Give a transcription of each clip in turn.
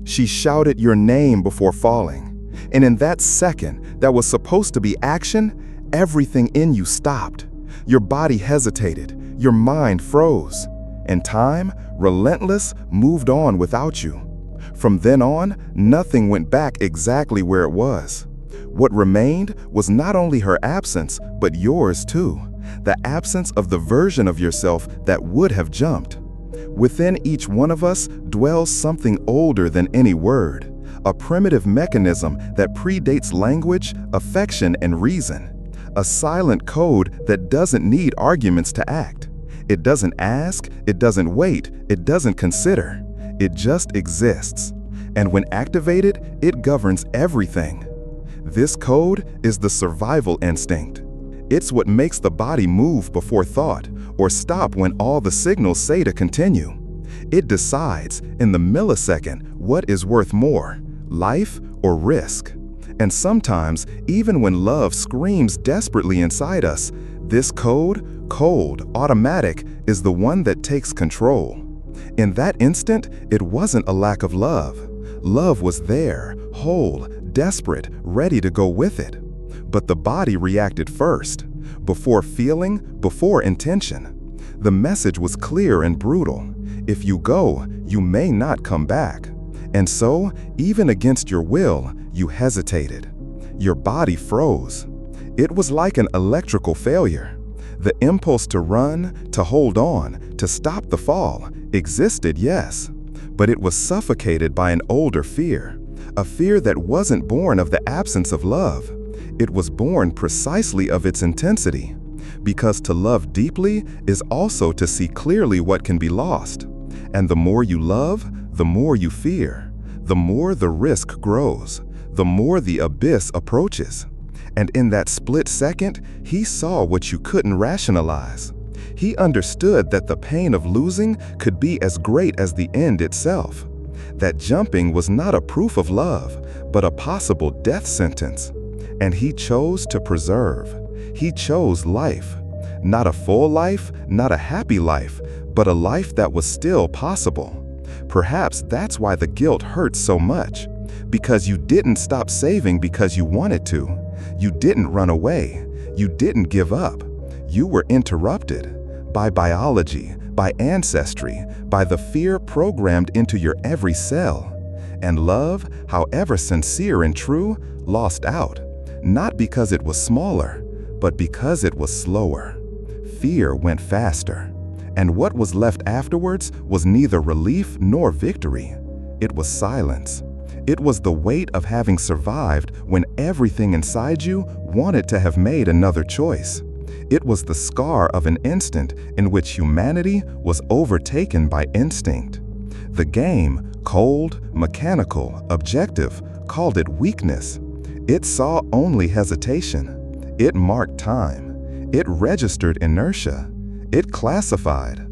She shouted your name before falling. And in that second that was supposed to be action, everything in you stopped. Your body hesitated, your mind froze, and time, relentless, moved on without you. From then on, nothing went back exactly where it was. What remained was not only her absence, but yours too. The absence of the version of yourself that would have jumped. Within each one of us dwells something older than any word, a primitive mechanism that predates language, affection, and reason. A silent code that doesn't need arguments to act. It doesn't ask, it doesn't wait, it doesn't consider. It just exists. And when activated, it governs everything. This code is the survival instinct. It's what makes the body move before thought, or stop when all the signals say to continue. It decides, in the millisecond, what is worth more, life or risk. And sometimes, even when love screams desperately inside us, this code, cold, automatic, is the one that takes control. In that instant, it wasn't a lack of love. Love was there, whole, desperate, ready to go with it. But the body reacted first, before feeling, before intention. The message was clear and brutal. If you go, you may not come back. And so, even against your will, you hesitated. Your body froze. It was like an electrical failure. The impulse to run, to hold on, to stop the fall existed, yes, but it was suffocated by an older fear, a fear that wasn't born of the absence of love. It was born precisely of its intensity, because to love deeply is also to see clearly what can be lost. And the more you love, the more you fear, the more the risk grows, the more the abyss approaches. And in that split second, he saw what you couldn't rationalize. He understood that the pain of losing could be as great as the end itself. That jumping was not a proof of love, but a possible death sentence. And he chose to preserve. He chose life. Not a full life, not a happy life, but a life that was still possible. Perhaps that's why the guilt hurts so much. Because you didn't stop saving because you wanted to. You didn't run away. You didn't give up. You were interrupted by biology, by ancestry, by the fear programmed into your every cell. And love, however sincere and true, lost out. Not because it was smaller, but because it was slower. Fear went faster. And what was left afterwards was neither relief nor victory. It was silence. It was the weight of having survived when everything inside you wanted to have made another choice. It was the scar of an instant in which humanity was overtaken by instinct. The game, cold, mechanical, objective, called it weakness. It saw only hesitation. It marked time. It registered inertia. It classified.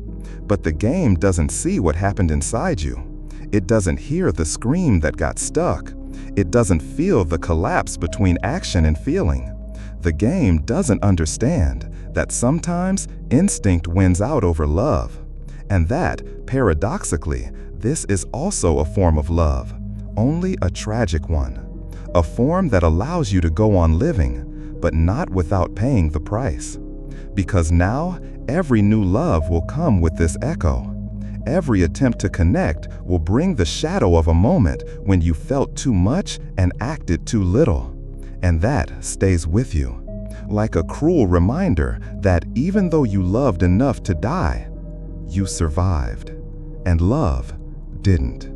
But the game doesn't see what happened inside you. It doesn't hear the scream that got stuck. It doesn't feel the collapse between action and feeling. The game doesn't understand that sometimes instinct wins out over love. And that, paradoxically, this is also a form of love, only a tragic one. A form that allows you to go on living, but not without paying the price. Because now, every new love will come with this echo. Every attempt to connect will bring the shadow of a moment when you felt too much and acted too little. And that stays with you, like a cruel reminder that even though you loved enough to die, you survived, and love didn't.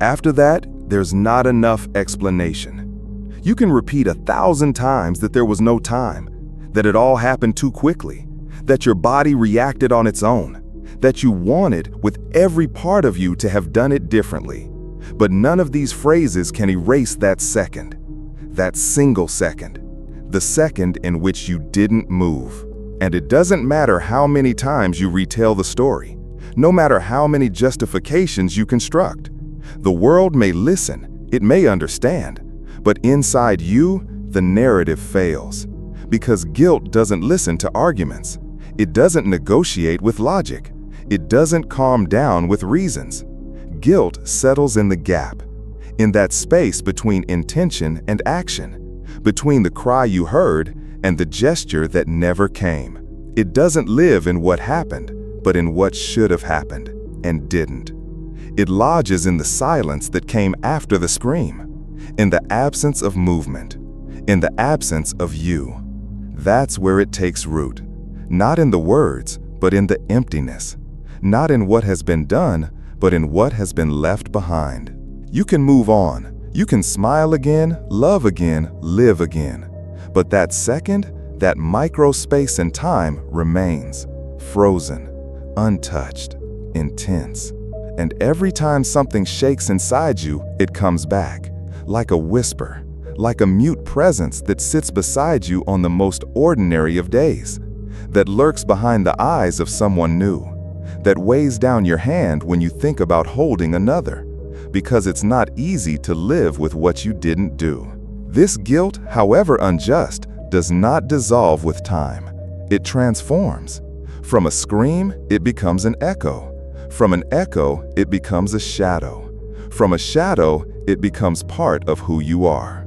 After that, there's not enough explanation. You can repeat 1,000 times that there was no time, that it all happened too quickly, that your body reacted on its own, that you wanted with every part of you to have done it differently. But none of these phrases can erase that second, that single second, the second in which you didn't move. And it doesn't matter how many times you retell the story, no matter how many justifications you construct. The world may listen, it may understand, but inside you, the narrative fails. Because guilt doesn't listen to arguments. It doesn't negotiate with logic. It doesn't calm down with reasons. Guilt settles in the gap, in that space between intention and action, between the cry you heard and the gesture that never came. It doesn't live in what happened, but in what should have happened and didn't. It lodges in the silence that came after the scream, in the absence of movement, in the absence of you. That's where it takes root, not in the words, but in the emptiness, not in what has been done, but in what has been left behind. You can move on, you can smile again, love again, live again. But that second, that micro space in time remains, frozen, untouched, intense. And every time something shakes inside you, it comes back, like a whisper, like a mute presence that sits beside you on the most ordinary of days, that lurks behind the eyes of someone new, that weighs down your hand when you think about holding another, because it's not easy to live with what you didn't do. This guilt, however unjust, does not dissolve with time. It transforms. From a scream, it becomes an echo. From an echo, it becomes a shadow. From a shadow, it becomes part of who you are.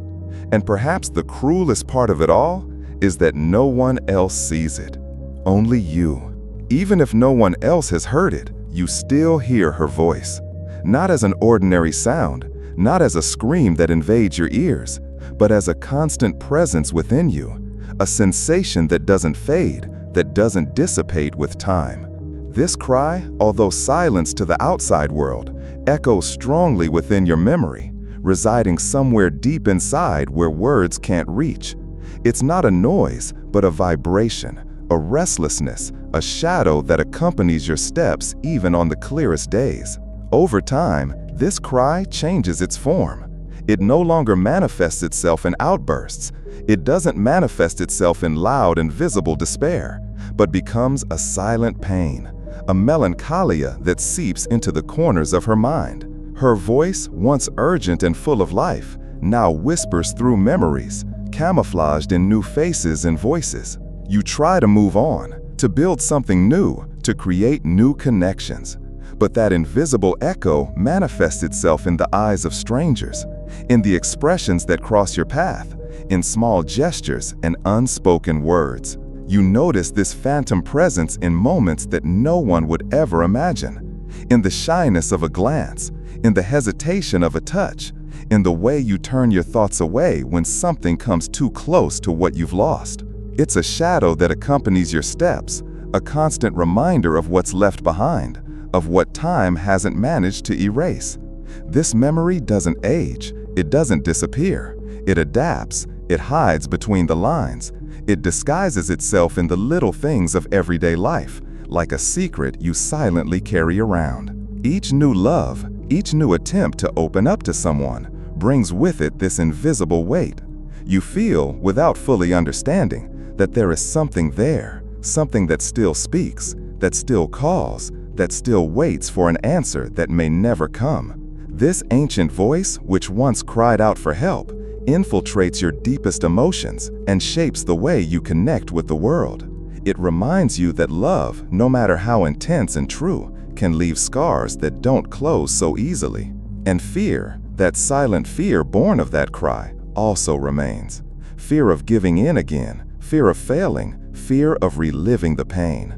And perhaps the cruelest part of it all is that no one else sees it. Only you. Even if no one else has heard it, you still hear her voice. Not as an ordinary sound, not as a scream that invades your ears, but as a constant presence within you, a sensation that doesn't fade, that doesn't dissipate with time. This cry, although silenced to the outside world, echoes strongly within your memory, residing somewhere deep inside where words can't reach. It's not a noise, but a vibration, a restlessness, a shadow that accompanies your steps even on the clearest days. Over time, this cry changes its form. It no longer manifests itself in outbursts. It doesn't manifest itself in loud and visible despair, but becomes a silent pain, a melancholia that seeps into the corners of her mind. Her voice, once urgent and full of life, now whispers through memories, camouflaged in new faces and voices. You try to move on, to build something new, to create new connections. But that invisible echo manifests itself in the eyes of strangers, in the expressions that cross your path, in small gestures and unspoken words. You notice this phantom presence in moments that no one would ever imagine, in the shyness of a glance, in the hesitation of a touch, in the way you turn your thoughts away when something comes too close to what you've lost. It's a shadow that accompanies your steps, a constant reminder of what's left behind, of what time hasn't managed to erase. This memory doesn't age, it doesn't disappear. It adapts, it hides between the lines. It disguises itself in the little things of everyday life, like a secret you silently carry around. Each new love, each new attempt to open up to someone, brings with it this invisible weight. You feel, without fully understanding, that there is something there, something that still speaks, that still calls, that still waits for an answer that may never come. This ancient voice, which once cried out for help, infiltrates your deepest emotions and shapes the way you connect with the world. It reminds you that love, no matter how intense and true, can leave scars that don't close so easily. And fear, that silent fear born of that cry, also remains. Fear of giving in again, fear of failing, fear of reliving the pain.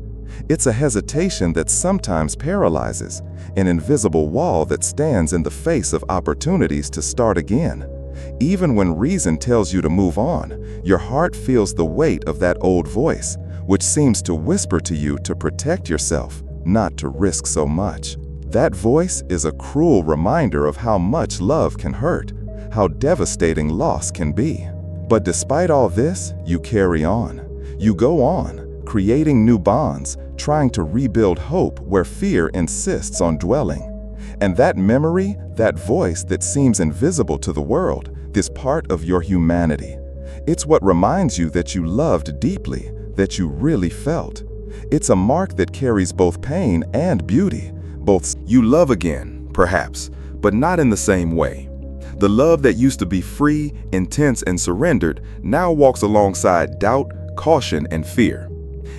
It's a hesitation that sometimes paralyzes, an invisible wall that stands in the face of opportunities to start again. Even when reason tells you to move on, your heart feels the weight of that old voice, which seems to whisper to you to protect yourself, not to risk so much. That voice is a cruel reminder of how much love can hurt, how devastating loss can be. But despite all this, you carry on. You go on, creating new bonds, trying to rebuild hope where fear insists on dwelling. And that memory, that voice that seems invisible to the world, is part of your humanity. It's what reminds you that you loved deeply, that you really felt. It's a mark that carries both pain and beauty. You love again, perhaps, but not in the same way. The love that used to be free, intense, and surrendered now walks alongside doubt, caution, and fear.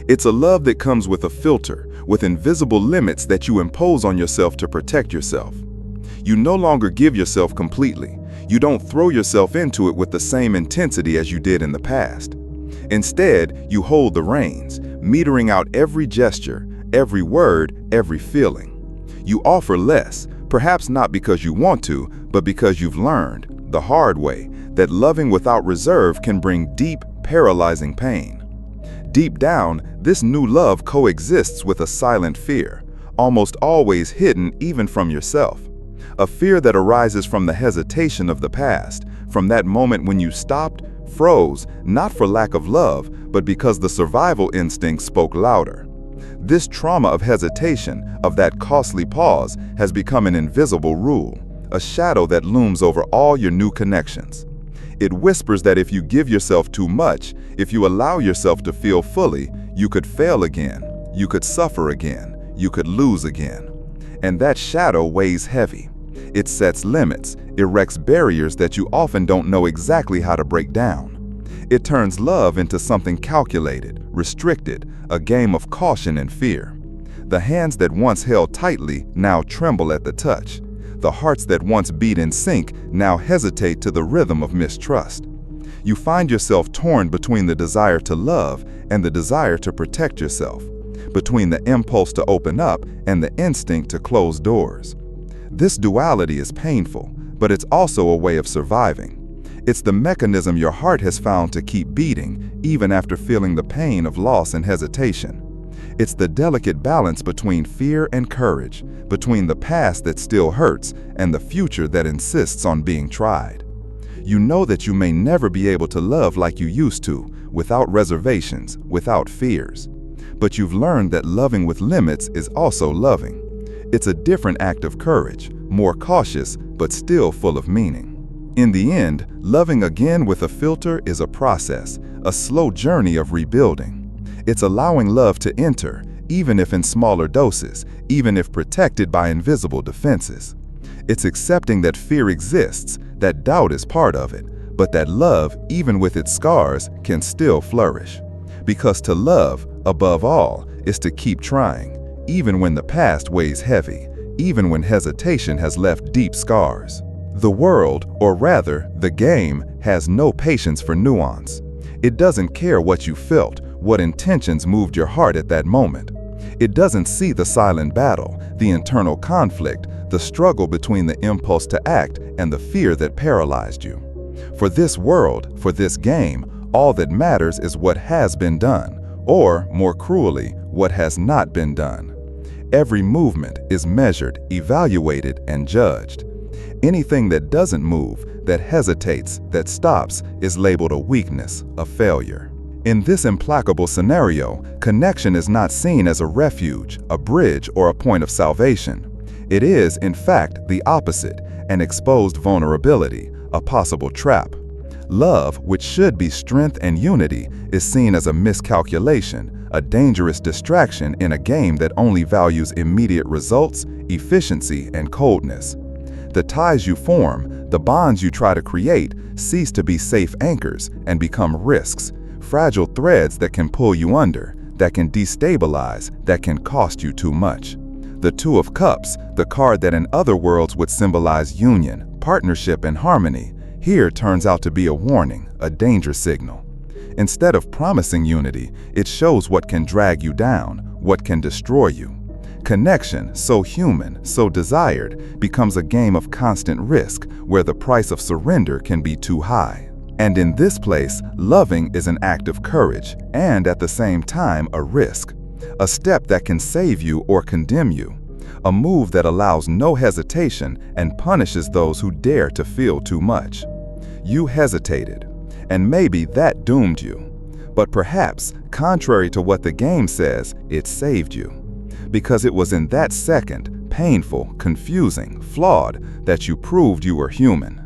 It's a love that comes with a filter, with invisible limits that you impose on yourself to protect yourself. You no longer give yourself completely. You don't throw yourself into it with the same intensity as you did in the past. Instead, you hold the reins, metering out every gesture, every word, every feeling. You offer less, perhaps not because you want to, but because you've learned, the hard way, that loving without reserve can bring deep, paralyzing pain. Deep down, this new love coexists with a silent fear, almost always hidden even from yourself. A fear that arises from the hesitation of the past, from that moment when you stopped, froze, not for lack of love, but because the survival instinct spoke louder. This trauma of hesitation, of that costly pause, has become an invisible rule, a shadow that looms over all your new connections. It whispers that if you give yourself too much, if you allow yourself to feel fully, you could fail again, you could suffer again, you could lose again. And that shadow weighs heavy. It sets limits, erects barriers that you often don't know exactly how to break down. It turns love into something calculated, restricted, a game of caution and fear. The hands that once held tightly now tremble at the touch. The hearts that once beat in sync now hesitate to the rhythm of mistrust. You find yourself torn between the desire to love and the desire to protect yourself, between the impulse to open up and the instinct to close doors. This duality is painful, but it's also a way of surviving. It's the mechanism your heart has found to keep beating, even after feeling the pain of loss and hesitation. It's the delicate balance between fear and courage, between the past that still hurts and the future that insists on being tried. You know that you may never be able to love like you used to, without reservations, without fears. But you've learned that loving with limits is also loving. It's a different act of courage, more cautious, but still full of meaning. In the end, loving again with a filter is a process, a slow journey of rebuilding. It's allowing love to enter, even if in smaller doses, even if protected by invisible defenses. It's accepting that fear exists, that doubt is part of it, but that love, even with its scars, can still flourish. Because to love, above all, is to keep trying, even when the past weighs heavy, even when hesitation has left deep scars. The world, or rather, the game, has no patience for nuance. It doesn't care what you felt, what intentions moved your heart at that moment. It doesn't see the silent battle, the internal conflict, the struggle between the impulse to act and the fear that paralyzed you. For this world, for this game, all that matters is what has been done, or, more cruelly, what has not been done. Every movement is measured, evaluated, and judged. Anything that doesn't move, that hesitates, that stops, is labeled a weakness, a failure. In this implacable scenario, connection is not seen as a refuge, a bridge, or a point of salvation. It is, in fact, the opposite, an exposed vulnerability, a possible trap. Love, which should be strength and unity, is seen as a miscalculation, a dangerous distraction in a game that only values immediate results, efficiency, and coldness. The ties you form, the bonds you try to create, cease to be safe anchors and become risks, fragile threads that can pull you under, that can destabilize, that can cost you too much. The Two of Cups, the card that in other worlds would symbolize union, partnership, and harmony, here turns out to be a warning, a danger signal. Instead of promising unity, it shows what can drag you down, what can destroy you. Connection, so human, so desired, becomes a game of constant risk where the price of surrender can be too high. And in this place, loving is an act of courage and at the same time a risk. A step that can save you or condemn you. A move that allows no hesitation and punishes those who dare to feel too much. You hesitated, and maybe that doomed you. But perhaps, contrary to what the game says, it saved you. Because it was in that second, painful, confusing, flawed, that you proved you were human.